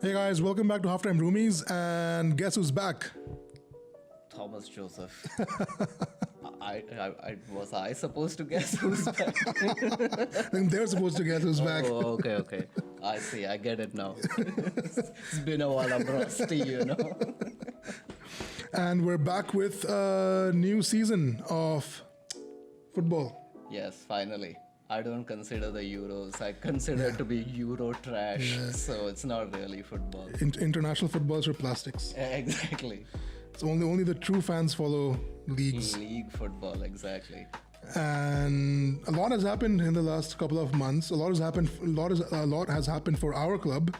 Hey guys, welcome back to Halftime Roomies, and guess who's back? Thomas Joseph. I was I supposed to guess who's back? I think they're supposed to guess who's back. Oh, okay. I see. I get it now. It's been a while. I'm rusty. And we're back with a new season of football. Yes, finally. I don't consider the Euros. I consider it to be Euro trash. Yeah. So it's not really football. International footballs are plastics. Exactly. It's only the true fans follow leagues. League football, exactly. And a lot has happened in the last couple of months. A lot has happened for our club,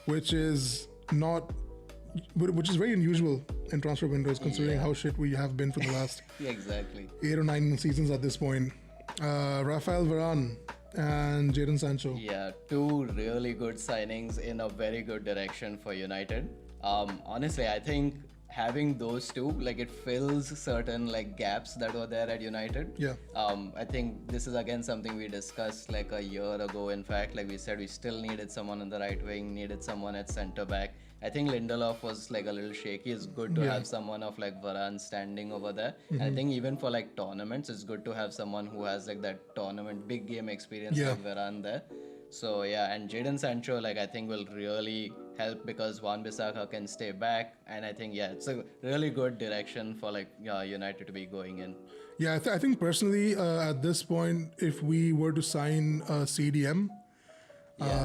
which is very unusual in transfer windows, considering how shit we have been for the last Yeah, exactly. 8 or 9 seasons at this point. Rafael, Varan, and Jaden, Sancho. Yeah, two really good signings in a very good direction for United. Honestly, I think having those two, like, it fills certain gaps that were there at United. Yeah. I think this is again something we discussed like a year ago. In fact, like we said, we still needed someone on the right wing, needed someone at centre back. I think Lindelof was a little shaky. It's good to have someone of Varan standing over there. And I think even for tournaments, it's good to have someone who has that tournament big game experience like Varan there. So and Jaden Sancho I think will really help because Wan-Bissaka can stay back, and I think it's a really good direction for United to be going in. Yeah, I think personally at this point, if we were to sign a CDM,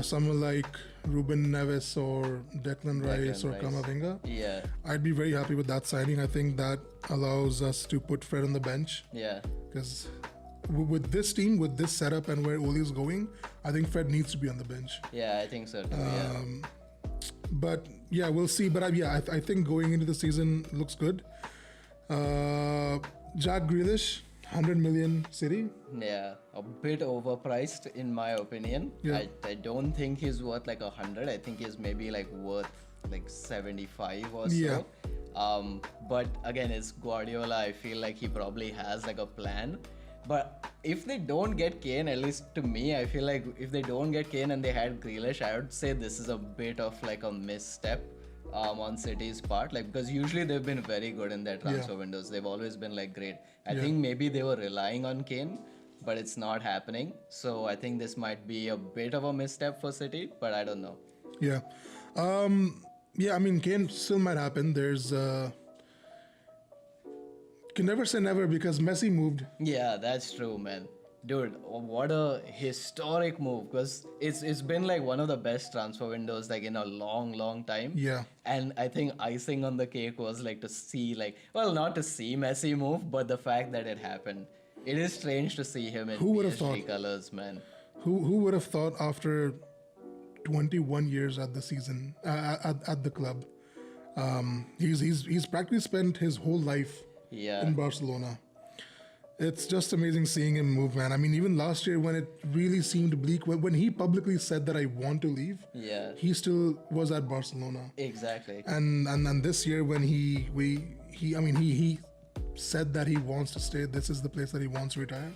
someone like Ruben Neves or Declan Rice or Kamavinga, I'd be very happy with that signing. I think that allows us to put Fred on the bench. Yeah. Because with this team, with this setup and where Ole is going, I think Fred needs to be on the bench. Yeah, I think so too. But we'll see. But I think going into the season looks good. Jack Grilish, 100 million City. Yeah, a bit overpriced in my opinion. Yeah. I don't think he's worth 100. I think he's maybe worth 75 or so. Yeah. But again, it's Guardiola. I feel like he probably has a plan. But if they don't get Kane, at least to me, I feel like if they don't get Kane and they had Grilish, I would say this is a bit of a misstep on City's part. Because usually they've been very good in their transfer windows. They've always been great. I think maybe they were relying on Kane, but it's not happening. So I think this might be a bit of a misstep for City, but I don't know. Yeah. I mean, Kane still might happen. There's... Can never say never because Messi moved. Yeah, that's true, man. Dude, what a historic move, because it's been one of the best transfer windows in a long time. Yeah. And I think icing on the cake was to see not to see Messi move, but the fact that it happened. It is strange to see him in PSG colors, man. Who would have thought after 21 years at the season at the club, he's practically spent his whole life in Barcelona. It's just amazing seeing him move, man. I mean, even last year when it really seemed bleak, when he publicly said that I want to leave, he still was at Barcelona. Exactly. And this year when he said that he wants to stay, this is the place that he wants to retire.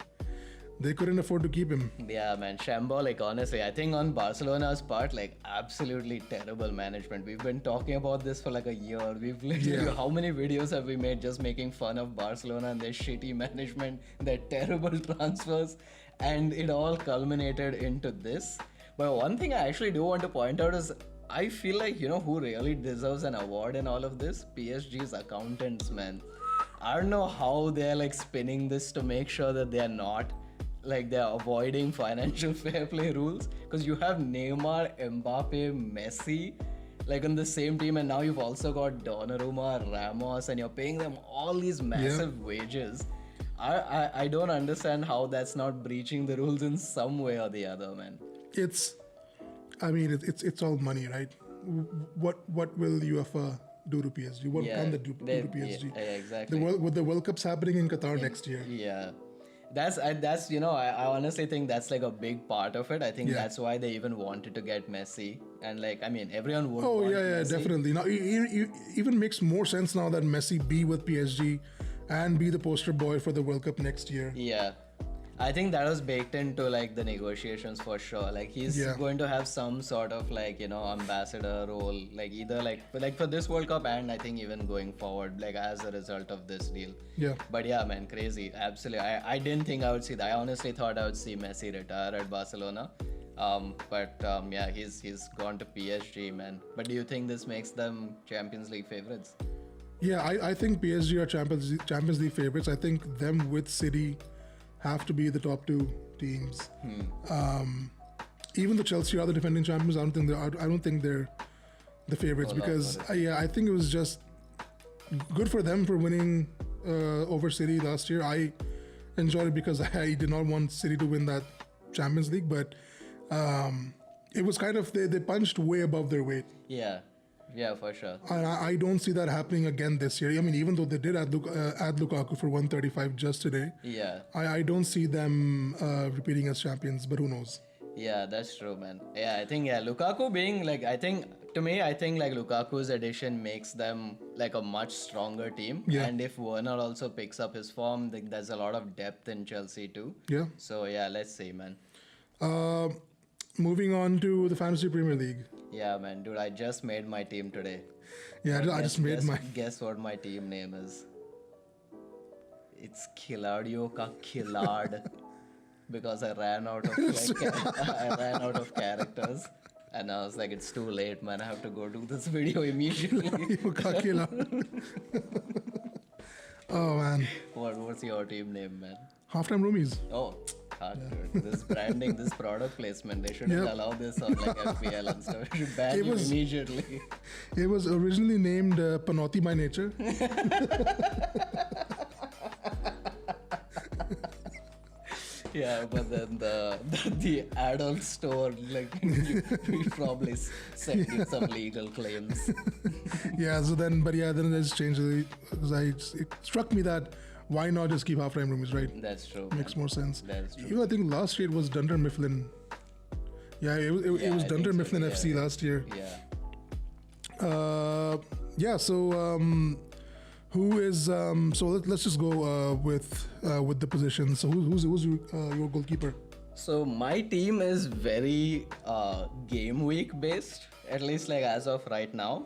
They couldn't afford to keep him. Yeah, man. Shambolic, honestly. I think on Barcelona's part, absolutely terrible management. We've been talking about this for a year. We've literally, how many videos have we made just making fun of Barcelona and their shitty management, their terrible transfers, and it all culminated into this. But one thing I actually do want to point out is I feel who really deserves an award in all of this? PSG's accountants, man. I don't know how they're spinning this to make sure that they're not they're avoiding financial fair play rules, because you have Neymar, Mbappe, Messi on the same team, and now you've also got Donnarumma, Ramos, and you're paying them all these massive wages. I don't understand how that's not breaching the rules in some way or the other, man. It's all money, right? What will UEFA do to PSG? What can they do to PSG? Yeah, exactly. With the World Cup's happening in Qatar next year. Yeah. That's I honestly think that's a big part of it. I think that's why they even wanted to get Messi, and everyone would. Oh want Messi. Definitely. Now it even makes more sense now that Messi be with PSG and be the poster boy for the World Cup next year. Yeah, I think that was baked into like the negotiations for sure. Like he's going to have some sort of like, you know, ambassador role, like either like for this World Cup and I think even going forward, like as a result of this deal. Yeah. But yeah, man, crazy. Absolutely. I didn't think I would see that. I honestly thought I would see Messi retire at Barcelona. Yeah, he's gone to PSG, man. But do you think this makes them Champions League favorites? Yeah, I think PSG are Champions League favorites. I think them with City have to be the top two teams. Even the Chelsea are the defending champions. I don't think they're the favorites because I think it was just good for them for winning over City last year. I enjoyed it because I did not want City to win that Champions League, but it was kind of they punched way above their weight. Yeah, for sure. And I don't see that happening again this year. I mean, even though they did add Lukaku for 135 just today, I don't see them repeating as champions, but who knows? Yeah, that's true, man. Yeah, I think, Lukaku being like, I think like Lukaku's addition makes them like a much stronger team. Yeah. And if Werner also picks up his form, there's a lot of depth in Chelsea too. Yeah. So yeah, let's see, man. Moving on to the Fantasy Premier League. Yeah, man, dude, I just made my team today. Yeah, I just made my... Guess what my team name is? It's Khiladio Ka Khilad. Because I ran out of characters. And I was like, it's too late, man. I have to go do this video immediately. Oh, man. What's your team name, man? Halftime Roomies. Oh, dude. This branding, this product placement, they shouldn't allow this on like FPL and stuff. They should ban you immediately. It was originally named Panotti by Nature. Yeah, but then the adult store, like, we probably sent you some legal claims. Then I just changed it because it struck me that why not just keep halftime Roomies, right? That's true. Makes more sense. That's true. Even I think last year it was Dunder Mifflin. Yeah, it was Dunder Mifflin FC last year. Who is so let's just go with the positions. So who's your goalkeeper? So my team is very game week based, at least like as of right now.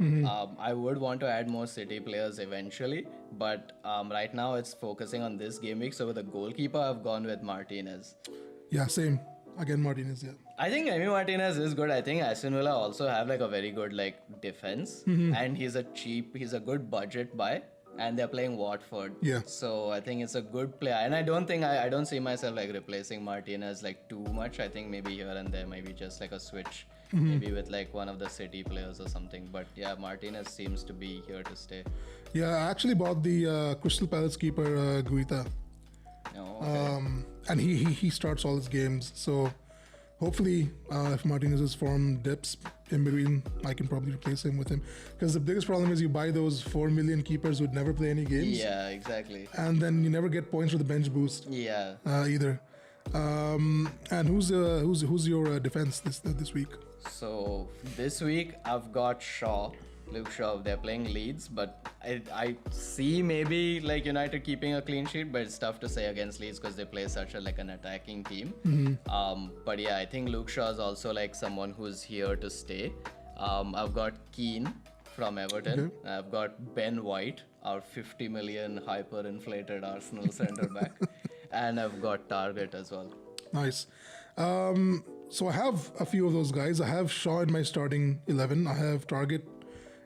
I would want to add more City players eventually, but right now it's focusing on this game week. So with the goalkeeper, I've gone with Martinez. Yeah, same. Again, Martinez, yeah. I think Emi Martinez is good. I think Aston Villa also have like a very good like defense, and he's a good budget buy. And they're playing Watford. Yeah. So I think it's a good play. And I don't see myself like replacing Martinez like too much. I think maybe here and there, maybe just like a switch, maybe with like one of the City players or something. But yeah, Martinez seems to be here to stay. Yeah, I actually bought the Crystal Palace keeper Guita. Oh, okay. And he starts all his games. So hopefully, if Martinez's form dips in between, I can probably replace him with him. Because the biggest problem is you buy those 4 million keepers who'd never play any games. Yeah, exactly. And then you never get points for the bench boost. Yeah. Either. And who's your defense this week? So this week I've got Luke Shaw. They're playing Leeds, but I see maybe like United keeping a clean sheet, but it's tough to say against Leeds because they play such an attacking team. But yeah, I think Luke Shaw is also like someone who's here to stay. I've got Keane from Everton. Okay. I've got Ben White, our 50 million hyper-inflated Arsenal centre back, and I've got Target as well. Nice. So I have a few of those guys. I have Shaw in my starting 11. I have Target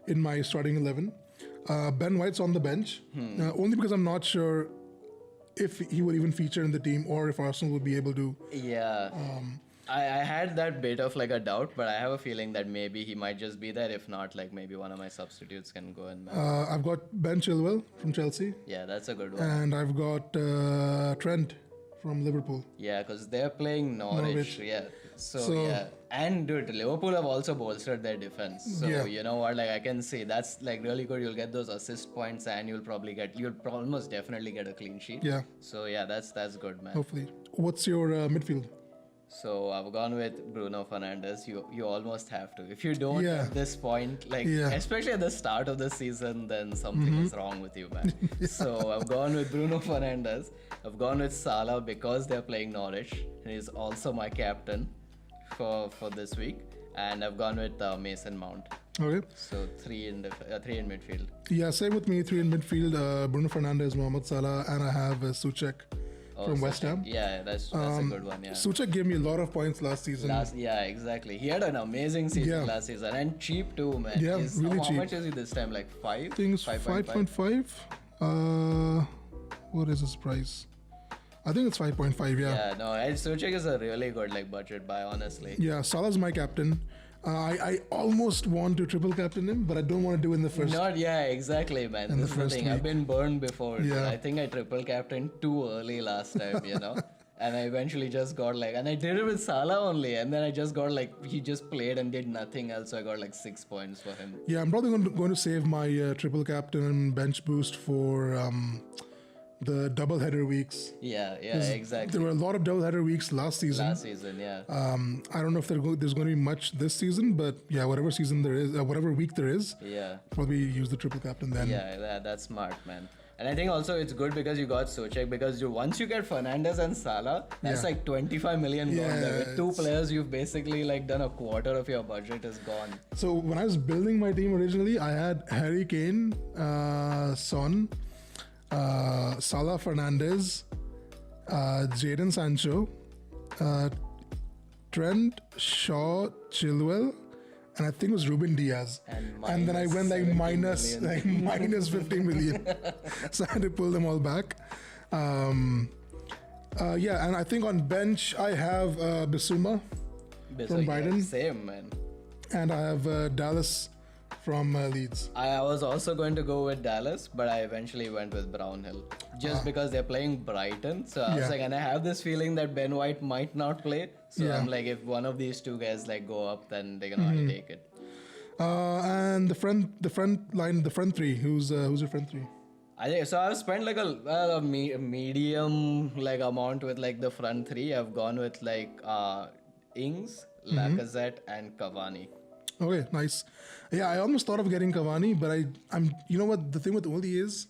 in my starting 11. Ben White's on the bench, only because I'm not sure if he would even feature in the team or if Arsenal would be able to. Yeah. I had that bit of like a doubt, but I have a feeling that maybe he might just be there. If not, like maybe one of my substitutes can go in. I've got Ben Chilwell from Chelsea. Yeah, that's a good one. And I've got Trent from Liverpool. Yeah, because they're playing Norwich. Yeah. So yeah. And dude, Liverpool have also bolstered their defense. So you know what, like I can say that's like really good. You'll get those assist points and you'll almost definitely get a clean sheet. Yeah. So yeah, that's good, man. Hopefully. What's your midfield? So I've gone with Bruno Fernandes. You almost have to. If you don't Yeah. at this point, like especially at the start of the season, then something is wrong with you, man. So I've gone with Bruno Fernandes. I've gone with Salah because they're playing Norwich. He's also my captain for this week. And I've gone with Mason Mount. Okay. So three in midfield. Yeah, same with me. 3 in midfield. Bruno Fernandes, Mohamed Salah, and I have Souček from West Ham. Yeah, that's a good one. Yeah. Souček gave me a lot of points last season. Yeah, exactly. He had an amazing season last season and cheap too, man. Yeah, really how cheap. much is he this time? Like 5? I think it's 5.5. What is his price? I think it's 5.5. Yeah, no, Souček is a really good budget buy, honestly. Yeah, Salah's my captain. I almost want to triple captain him, but I don't want to do it in the first. Exactly, man. This is the thing. I've been burned before. Yeah. I think I triple captained too early last time, And I eventually just got and I did it with Salah only, and then I just got he just played and did nothing else, so I got 6 points for him. Yeah, I'm probably going to save my triple captain bench boost for the double header weeks. Yeah, exactly. There were a lot of double header weeks last season. Yeah. I don't know if there's going to be much this season, but yeah, whatever season there is, whatever week there is, probably use the triple captain then. Yeah, that's smart, man. And I think also it's good because you got Souček, because once you get Fernandes and Salah, that's 25 million gone there. With 2 players, you've basically done a quarter of your budget is gone. So when I was building my team originally, I had Harry Kane, Son, Salah, Fernandes, Jaden, Sancho, Trent, Shaw, Chilwell, and I think it was Ruben Diaz. And then I went minus 15 million. So I had to pull them all back. And I think on bench I have Bissouma from Brighton. Same, man. And I have Dallas from Leeds. I was also going to go with Dallas, but I eventually went with Brownhill. Just because they're playing Brighton. So I was and I have this feeling that Ben White might not play. So I'm if one of these two guys go up, then they're gonna want to take it. And the front three. Who's your front three? I think so. I've spent a medium amount with the front three. I've gone with Ings, Lacazette, and Cavani. Okay, nice. Yeah, I almost thought of getting Cavani, but I'm. You know what? The thing with Oli is,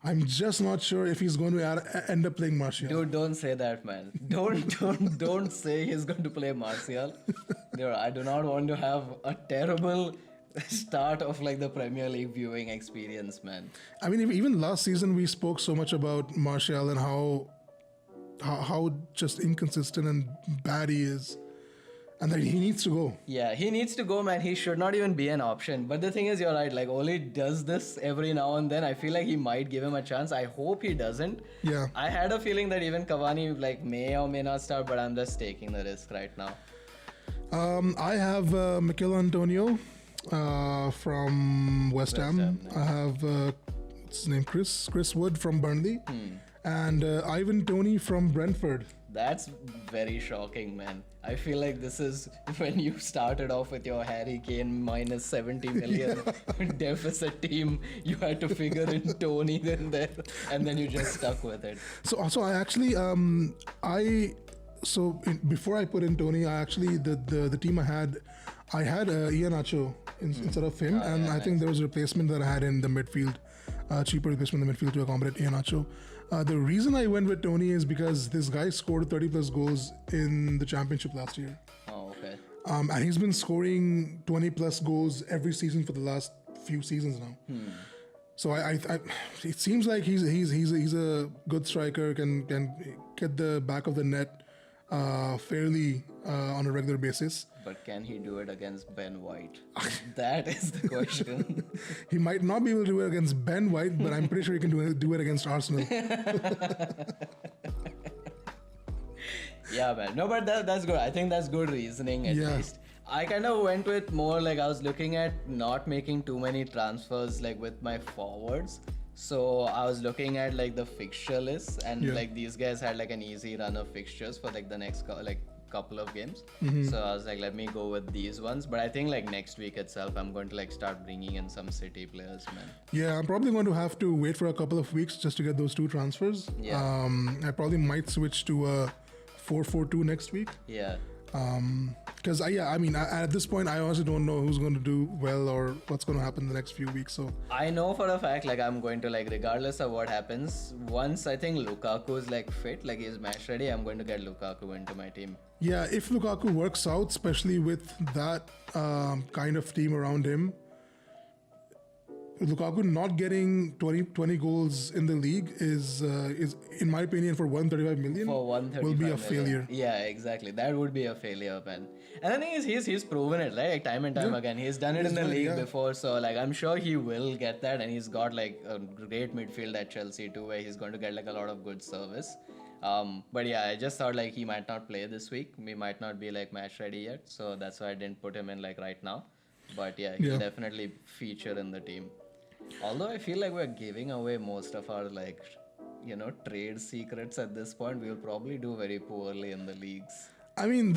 I'm just not sure if he's going to end up playing Martial. Dude, don't say that, man. Don't say he's going to play Martial. I do not want to have a terrible start of the Premier League viewing experience, man. I mean, even last season we spoke so much about Martial and how just inconsistent and bad he is. And that he needs to go. Yeah, he needs to go, man. He should not even be an option. But the thing is, you're right. Oli does this every now and then. I feel he might give him a chance. I hope he doesn't. Yeah. I had a feeling that even Cavani may or may not start, but I'm just taking the risk right now. I have Mikel Antonio from West Ham. I have what's his name? Chris Wood from Burnley. And Ivan Toney from Brentford. That's very shocking, man. I feel this is when you started off with your Harry Kane minus 70 million deficit team. You had to figure in Tony in there, and then you just stuck with it. So also, I actually before I put in Tony, I actually the team I had Iheanacho instead of him, and I think there was a replacement that I had in the midfield, cheaper replacement in the midfield to accommodate Iheanacho. The reason I went with Tony is because this guy scored 30 plus goals in the championship last year. Oh, okay. And he's been scoring 20 plus goals every season for the last few seasons now. So I it seems like he's a good striker, can get the back of the net fairly on a regular basis. But can he do it against Ben White? That is the question. He might not be able to do it against Ben White, but I'm pretty sure he can do it against Arsenal. Yeah, man. No, but that's good. I think that's good reasoning at least. I kind of went with more I was looking at not making too many transfers with my forwards. So I was looking at the fixture list, and these guys had an easy run of fixtures for the next couple of games. So I was let me go with these ones. But I think next week itself, I'm going to start bringing in some City players, man. Yeah, I'm probably going to have to wait for a couple of weeks just to get those 2 transfers. I probably might switch to a 4-4-2 next week. Yeah. Because at this point, I honestly don't know who's going to do well or what's going to happen in the next few weeks. So I know for a fact, like, I'm going to, like, regardless of what happens, once I think Lukaku is, like, fit, like, he's match ready, I'm going to get Lukaku into my team. yeah, if Lukaku works out, especially with that kind of team around him, Lukaku not getting 20 goals in the league is in my opinion, for 135 million, For 135 will be a million. failure. Yeah, exactly. That would be a failure, man. And the thing is, he's proven it, right? Like, time and time again. He's done it in the league before, so, like, I'm sure he will get that. And he's got, like, a great midfield at Chelsea too, where he's going to get, like, a lot of good service. But yeah, I just thought, like, he might not play this week. He might not be, like, match ready yet, so that's why I didn't put him in, like, right now. But yeah, he'll definitely feature in the team. Although I feel like we're giving away most of our, like, trade secrets at this point. We'll probably do very poorly in the leagues. I mean,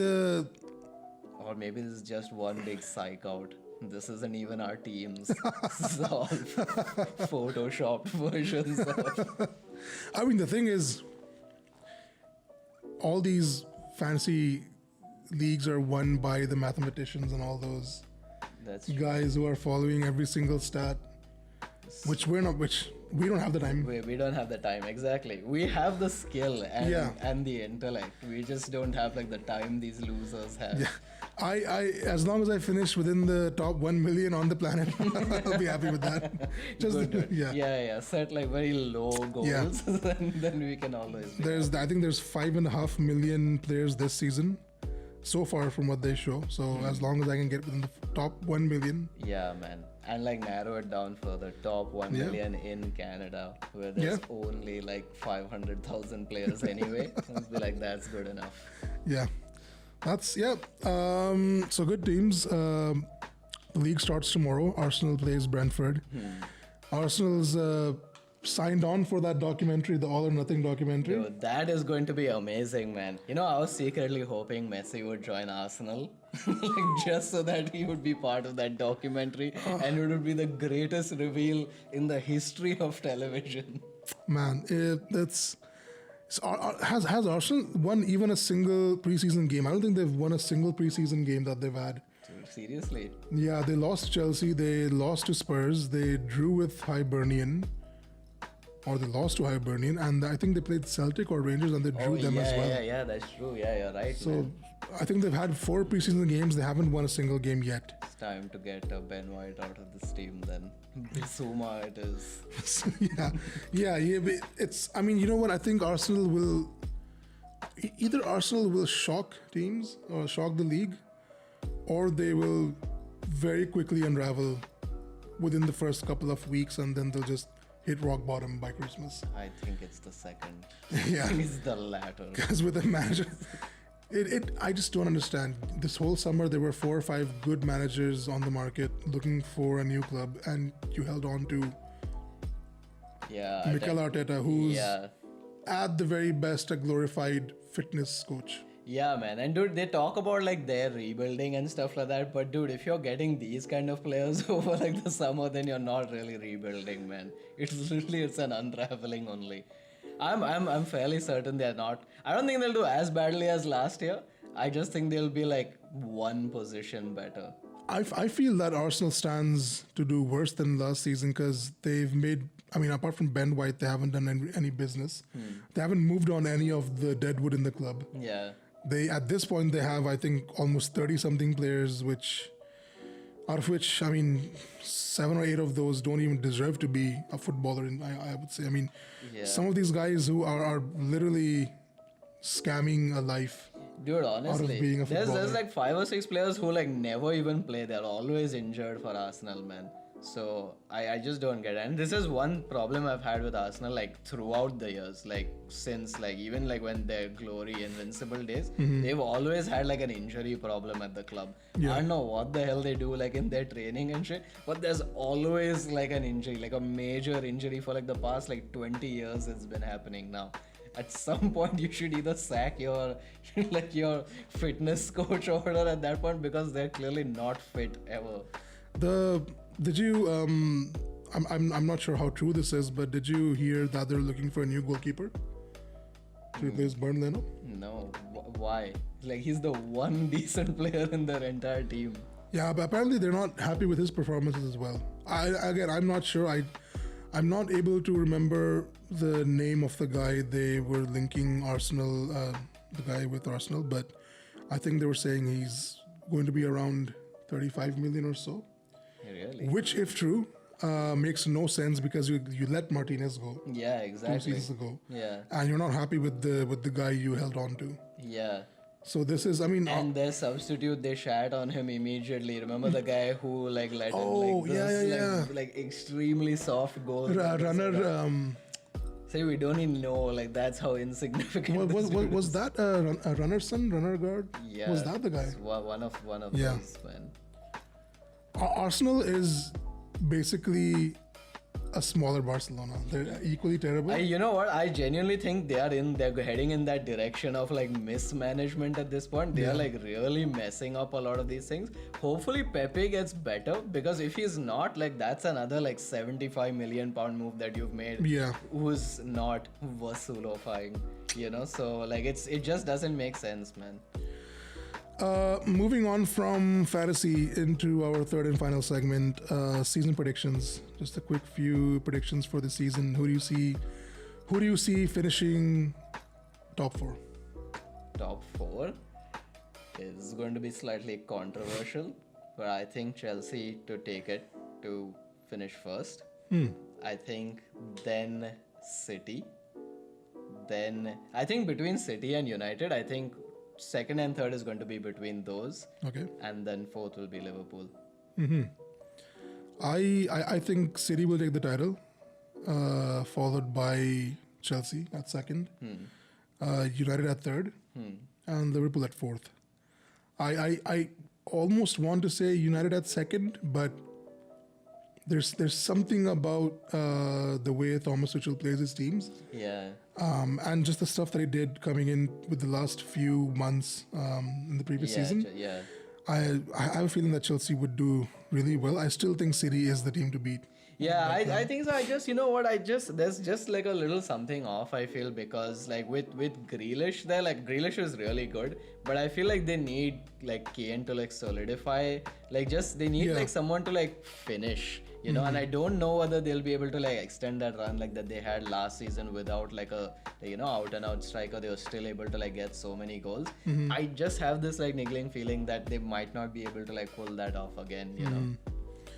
Or maybe this is just one big psych out. This isn't even our teams. This is all photoshopped versions of... I mean, the thing is, all these fancy leagues are won by the mathematicians and all those guys who are following every single stat, which we don't have the time. We don't have the time, exactly. We have the skill and the intellect. We just don't have, like, the time these losers have. Yeah. I as long as I finish within the top 1 million on the planet, I'll be happy with that. Just Good. Yeah. Set, like, very low goals, then we can always. I think there's 5.5 million players this season so far from what they show. So as long as I can get within the top 1 million. Yeah, man. And, like, narrow it down further. Top 1 million in Canada, where there's only, like, 500,000 players anyway. I'll be like, that's good enough. Yeah. So good teams. The league starts tomorrow. Arsenal plays Brentford. Arsenal's signed on for that documentary, the All or Nothing documentary. Yo, that is going to be amazing, man. I was secretly hoping Messi would join Arsenal, like, just so that he would be part of that documentary, and it would be the greatest reveal in the history of television. Man, has Arsenal won even a single preseason game? I don't think they've won a single preseason game that they've had. Dude, seriously? Yeah, they lost to Chelsea, they lost to Spurs, they drew with Hibernian, and I think they played Celtic or Rangers and they drew them as well. Yeah, that's true. Yeah, you're right. So man. I think they've had 4 preseason games, they haven't won a single game yet. It's time to get Ben White out of this team then. Bissouma it is. yeah. It's, I mean, you know what? I think Arsenal will shock teams or shock the league, or they will very quickly unravel within the first couple of weeks, and then they'll just hit rock bottom by Christmas. I think it's the second. Yeah. It's the latter. Because with the manager, I just don't understand. This whole summer, there were 4 or 5 good managers on the market looking for a new club, and you held on to Mikel Arteta, who's at the very best a glorified fitness coach. Yeah, man. And dude, they talk about, like, their rebuilding and stuff like that. But dude, if you're getting these kind of players over, like, the summer, then you're not really rebuilding, man. It's an unraveling only. I'm fairly certain they're not. I don't think they'll do as badly as last year. I just think they'll be, like, one position better. I feel that Arsenal stands to do worse than last season because they've made, I mean, apart from Ben White, they haven't done any business. They haven't moved on any of the deadwood in the club. Yeah. At this point, they have, I think, almost 30-something players, out of which, I mean, 7 or 8 of those don't even deserve to be a footballer, I would say. I mean, some of these guys who are literally scamming a life. Dude, honestly, out of being a footballer. There's like 5 or 6 players who, like, never even play. They're always injured for Arsenal, man. So I just don't get it. And this is one problem I've had with Arsenal, like, throughout the years, like, since, like, even, like, when their glory invincible days, they've always had, like, an injury problem at the club. I don't know what the hell they do, like, in their training and shit, but there's always, like, an injury, like a major injury for, like, the past, like, 20 years it's been happening now. At some point you should either sack your like your fitness coach or whatever at that point, because they're clearly not fit ever. Did you I'm not sure how true this is, but did you hear that they're looking for a new goalkeeper? to replace Bernd Leno? No. Why? Like, he's the one decent player in their entire team. Yeah, but apparently they're not happy with his performances as well. I'm not sure. I'm not able to remember the name of the guy they were linking Arsenal, the guy with Arsenal, but I think they were saying he's going to be around 35 million or so. Really? Which, if true, makes no sense because you let Martinez go. Yeah, exactly. 2 seasons ago. Yeah. And you're not happy with the guy you held on to. Yeah. So this is, I mean, and their substitute, they shat on him immediately. Remember the guy who like let Oh, in like extremely soft goals. runner. Say we don't even know. Like that's how insignificant. Was that a runner guard? Yeah. Was that the guy? One of Yeah. those, man. Arsenal is basically a smaller Barcelona. They're equally terrible. You know what? I genuinely think they're heading in that direction of like mismanagement at this point. They are like really messing up a lot of these things. Hopefully Pepe gets better, because if he's not, like that's another like 75 million pound move that you've made. Yeah. Who's not vasulifying, you know? So like it just doesn't make sense, man. Moving on from fantasy into our third and final segment, season predictions. Just a quick few predictions for the season. Who do you see finishing top 4? Top 4 is going to be slightly controversial, but I think Chelsea to take it to finish first. I think then City. Then I think between City and United, I think second and third is going to be between those. Okay. And then fourth will be Liverpool. I think City will take the title, followed by Chelsea at second, United at third, and Liverpool at fourth. I almost want to say United at second, but there's something about the way Thomas Tuchel plays his teams. Yeah. And just the stuff that he did coming in with the last few months in the previous season. Yeah. I have a feeling that Chelsea would do really well. I still think City is the team to beat. Yeah, I think so. You know what, there's just like a little something off, I feel, because like with Grilish there, like Grilish is really good, but I feel like they need like Kane to like solidify, like just they need like someone to like finish, you know, and I don't know whether they'll be able to like extend that run like that they had last season without like a, you know, out and out striker. They were still able to like get so many goals. I just have this like niggling feeling that they might not be able to like pull that off again, you know.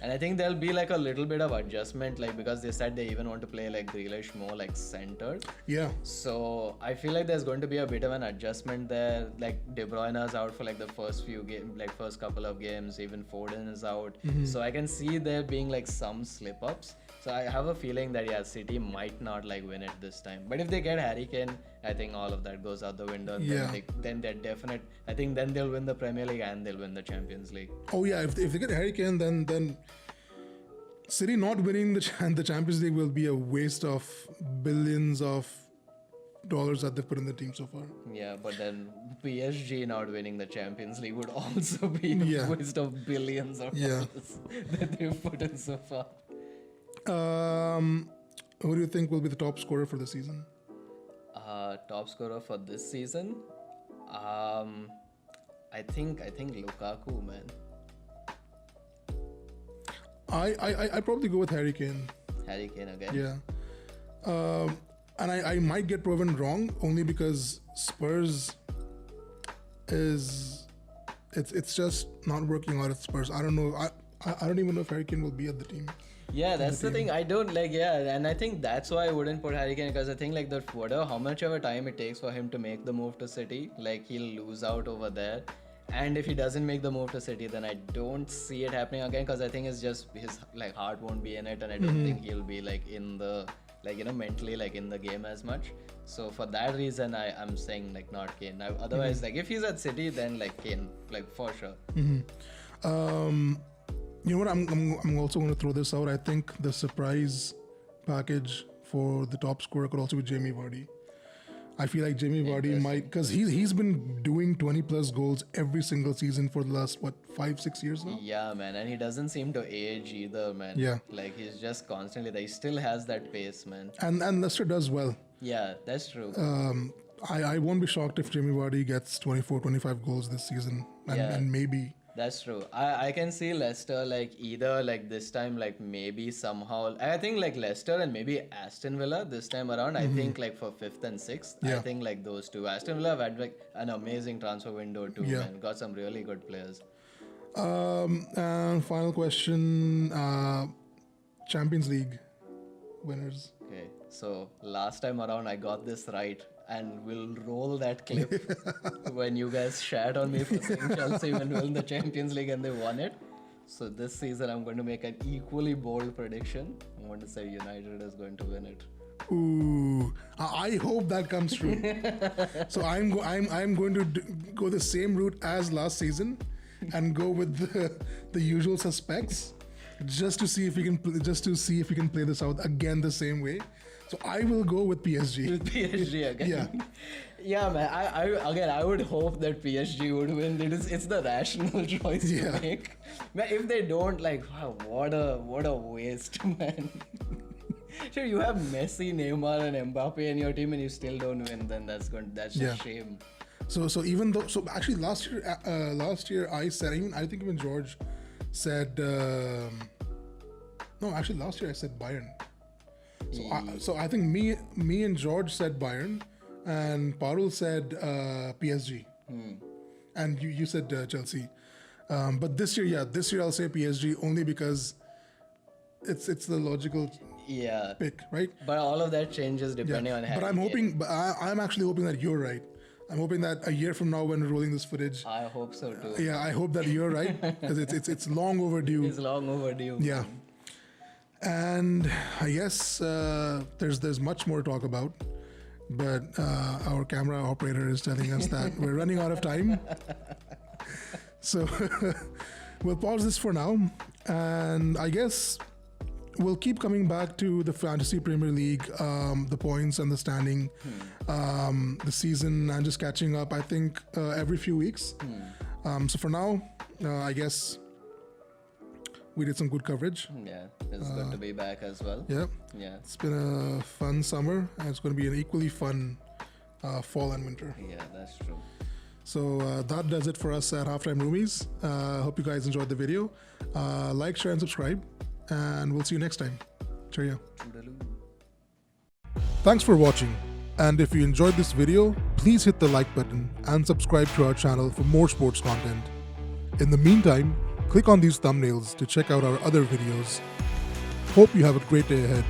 And I think there'll be like a little bit of adjustment, like because they said they even want to play like Grealish more like centered. Yeah. So I feel like there's going to be a bit of an adjustment there. Like De Bruyne is out for like the first few games, like first couple of games. Even Foden is out. So I can see there being like some slip ups. So I have a feeling that City might not like win it this time. But if they get Harry Kane, I think all of that goes out the window. Then they're definite. I think then they'll win the Premier League and they'll win the Champions League. Oh yeah, if they get Harry Kane, then City not winning the Champions League will be a waste of billions of dollars that they've put in the team so far. Yeah, but then PSG not winning the Champions League would also be a waste of billions of dollars that they've put in so far. Who do you think will be the top scorer for the season? Top scorer for this season? I think Lukaku, man. I probably go with Harry Kane. Harry Kane again? Yeah. And I might get proven wrong only because Spurs it's just not working out at Spurs. I don't know. I don't even know if Harry Kane will be at the team. Yeah, that's the thing. I don't like, and I think that's why I wouldn't put Harry Kane, because I think like that whatever, how much of a time it takes for him to make the move to City, like he'll lose out over there. And if he doesn't make the move to City, then I don't see it happening again, because I think it's just his like heart won't be in it, and I don't think he'll be like in the like, you know, mentally like in the game as much. So for that reason, I'm saying like not Kane. Now, otherwise, like if he's at City, then like Kane, like for sure. You know what? I'm also going to throw this out. I think the surprise package for the top scorer could also be Jamie Vardy. I feel like Jamie Vardy might, because he's been doing 20 plus goals every single season for the last 5-6 years now. Yeah, man, and he doesn't seem to age either, man. Yeah, like he's just constantly there. He still has that pace, man. And Leicester does well. Yeah, that's true. I won't be shocked if Jamie Vardy gets 24, 25 goals this season, and maybe. That's true. I can see Leicester like either like this time like maybe somehow I think like Leicester and maybe Aston Villa this time around. I think like for 5th and 6th. I think like those two. Aston Villa have had like an amazing transfer window too, man. Got some really good players. And final question: Champions League winners. Okay, so last time around I got this right. And we'll roll that clip when you guys shat on me for saying Chelsea will win the Champions League and they won it. So this season I'm going to make an equally bold prediction. I'm going to say United is going to win it. Ooh, I hope that comes true. So I'm going to go the same route as last season and go with the usual suspects, just to see if we can play this out again the same way. So I will go with PSG. With PSG again. Yeah. Yeah, man. I would hope that PSG would win. It's the rational choice to make. Man, if they don't, like, wow, what a waste, man. Sure, you have Messi, Neymar, and Mbappe in your team, and you still don't win. Then that's just shame. So actually last year I said, I think even George said last year I said Bayern. So I think me and George said Bayern, and Parul said PSG, and you said Chelsea. But this year I'll say PSG only because it's the logical pick, right? But all of that changes depending on. But I'm actually hoping that you're right. I'm hoping that a year from now, when we're rolling this footage, I hope so too. I hope that you're right because it's long overdue. It's long overdue. Yeah. And I guess there's much more to talk about, but our camera operator is telling us that we're running out of time. So we'll pause this for now, and I guess we'll keep coming back to the Fantasy Premier League, the points and the standing, the season, and just catching up, I think, every few weeks. So for now, I guess we did some good coverage. Yeah, it's good to be back as well. Yeah. It's been a fun summer, and it's going to be an equally fun fall and winter. Yeah, that's true. So that does it for us at Halftime Roomies. Hope you guys enjoyed the video. Like, share, and subscribe, and we'll see you next time. Cheerio. Thanks for watching, and if you enjoyed this video, please hit the like button and subscribe to our channel for more sports content. In the meantime, click on these thumbnails to check out our other videos. Hope you have a great day ahead.